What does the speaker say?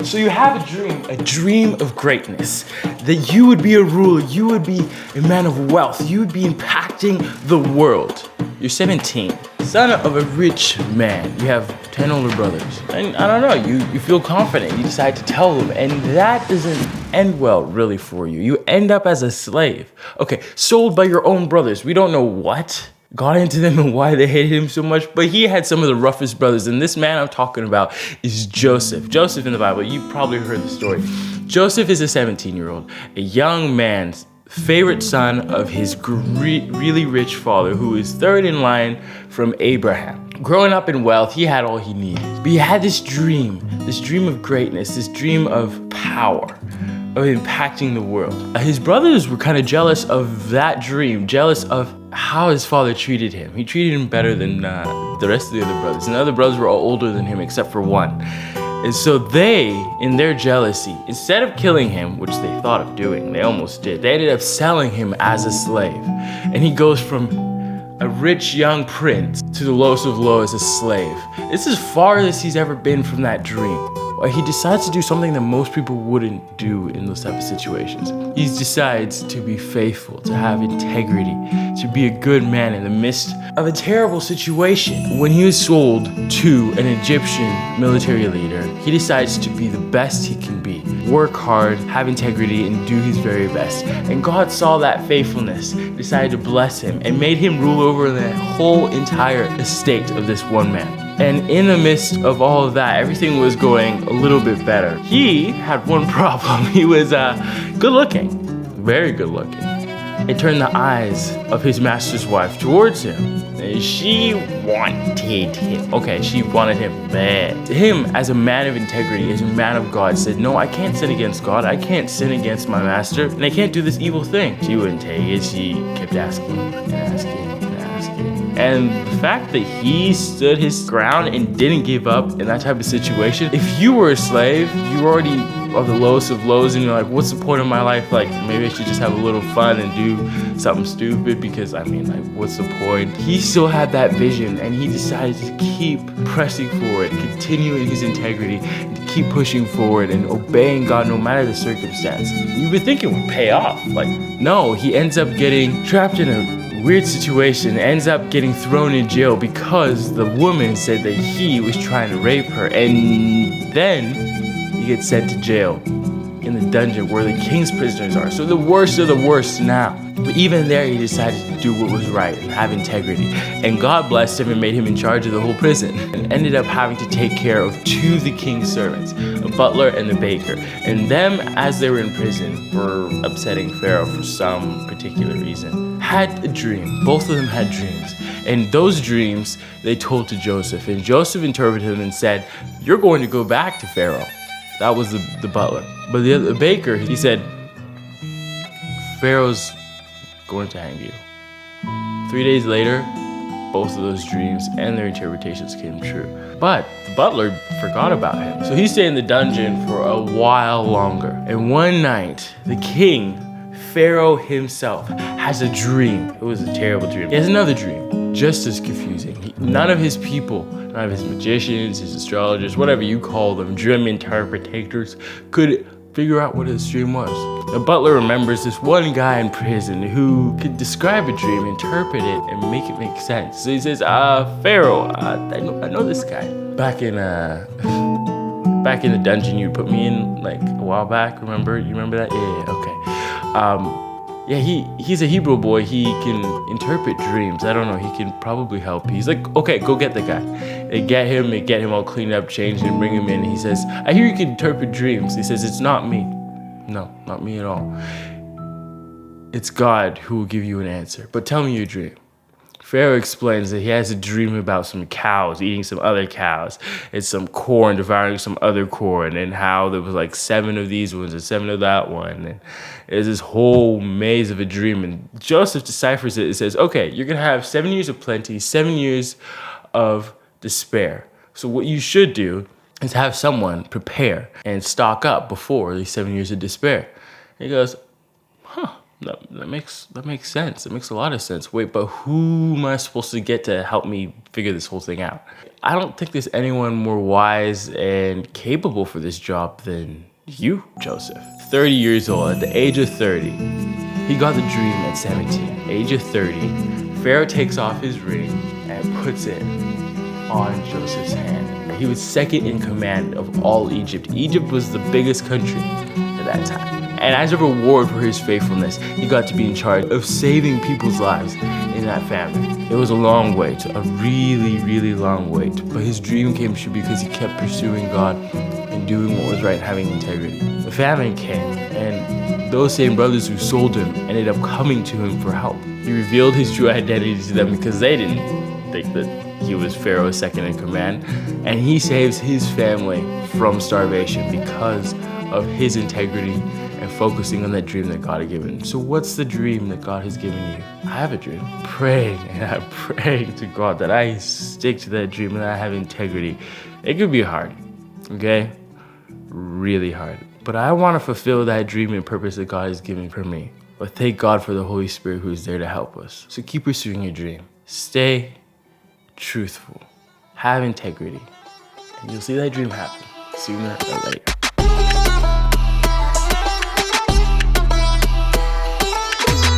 So you have a dream of greatness, that you would be a ruler, you would be a man of wealth, you would be impacting the world. You're 17, son of a rich man. You have 10 older brothers. And I don't know, you feel confident, you decide to tell them, and that doesn't end well really for you. You end up as a slave. Okay, sold by your own brothers. We don't know what got into them and why they hated him so much, but he had some of the roughest brothers, and this man I'm talking about is Joseph. Joseph in the Bible, you've probably heard the story. Joseph is a 17-year-old, a young man's favorite son of his really rich father, who is third in line from Abraham. Growing up in wealth, he had all he needed, but he had this dream of greatness, this dream of power, of impacting the world. His brothers were kind of jealous of that dream, jealous of how his father treated him. He treated him better than the rest of the other brothers. And the other brothers were all older than him except for one. And so they, in their jealousy, instead of killing him, which they thought of doing, they almost did, they ended up selling him as a slave. And he goes from a rich young prince to the lowest of low as a slave. This is farthest he's ever been from that dream. He decides to do something that most people wouldn't do in those type of situations. He decides to be faithful, to have integrity, to be a good man in the midst of a terrible situation. When he was sold to an Egyptian military leader, he decides to be the best he can be, work hard, have integrity, and do his very best. And God saw that faithfulness, decided to bless him, and made him rule over the whole entire estate of this one man. And in the midst of all of that, everything was going a little bit better. He had one problem. He was good looking, very good looking. It turned the eyes of his master's wife towards him. And she wanted him. Okay, she wanted him bad. Him, as a man of integrity, as a man of God, said, no, I can't sin against God. I can't sin against my master. And I can't do this evil thing. She wouldn't take it. She kept asking and asking and asking. And the fact that he stood his ground and didn't give up in that type of situation, if you were a slave, you already are the lowest of lows, and you're like, what's the point of my life? Like, maybe I should just have a little fun and do something stupid, because I mean, like, what's the point? He still had that vision, and he decided to keep pressing forward, continuing his integrity, and keep pushing forward and obeying God no matter the circumstance. You would think it would pay off. Like, no, he ends up getting trapped in a weird situation, ends up getting thrown in jail because the woman said that he was trying to rape her, and then he gets sent to jail in the dungeon where the king's prisoners are. So the worst of the worst now. But even there, he decided to do what was right and have integrity. And God blessed him and made him in charge of the whole prison, and ended up having to take care of two of the king's servants, a butler and the baker. And them, as they were in prison, were upsetting Pharaoh for some particular reason. Had a dream. Both of them had dreams. And those dreams they told to Joseph. And Joseph interpreted them and said, you're going to go back to Pharaoh. That was the butler. But the baker, he said, Pharaoh's going to hang you. 3 days later, both of those dreams and their interpretations came true. But the butler forgot about him. So he stayed in the dungeon for a while longer. And one night, the king, Pharaoh himself, has a dream. It was a terrible dream. He has another dream, just as confusing. None of his people, none of his magicians, his astrologers, whatever you call them, dream interpreters, could figure out what his dream was. The butler remembers this one guy in prison who could describe a dream, interpret it, and make it make sense. So he says, Pharaoh, I know this guy. Back in the dungeon you put me in like a while back, remember? You remember that? Yeah, okay. He's a Hebrew boy. He can interpret dreams. I don't know. He can probably help. He's like, okay, go get the guy. They get him all cleaned up, changed, and bring him in. He says, I hear you can interpret dreams. He says, it's not me. No, not me at all. It's God who will give you an answer. But tell me your dream. Pharaoh explains that he has a dream about some cows eating some other cows, and some corn devouring some other corn, and how there was like 7 of these ones and 7 of that one. And there's this whole maze of a dream. And Joseph deciphers it and says, okay, you're going to have 7 years of plenty, 7 years of despair. So what you should do is have someone prepare and stock up before these 7 years of despair. And he goes, That makes sense. It makes a lot of sense. Wait, but who am I supposed to get to help me figure this whole thing out? I don't think there's anyone more wise and capable for this job than you, Joseph. 30 years old, at the age of 30, he got the dream at 17. Age of 30, Pharaoh takes off his ring and puts it on Joseph's hand. He was second in command of all Egypt. Egypt was the biggest country at that time. And as a reward for his faithfulness, he got to be in charge of saving people's lives in that famine. It was a long wait, a really, really long wait. But his dream came true because he kept pursuing God and doing what was right and having integrity. The famine came, and those same brothers who sold him ended up coming to him for help. He revealed his true identity to them because they didn't think that he was Pharaoh's second in command. And he saves his family from starvation because of his integrity and focusing on that dream that God had given him. So what's the dream that God has given you? I have a dream. Praying, and I'm praying to God that I stick to that dream and I have integrity. It could be hard, okay? Really hard. But I want to fulfill that dream and purpose that God has given for me. But thank God for the Holy Spirit who is there to help us. So keep pursuing your dream. Stay truthful. Have integrity. And you'll see that dream happen sooner or later.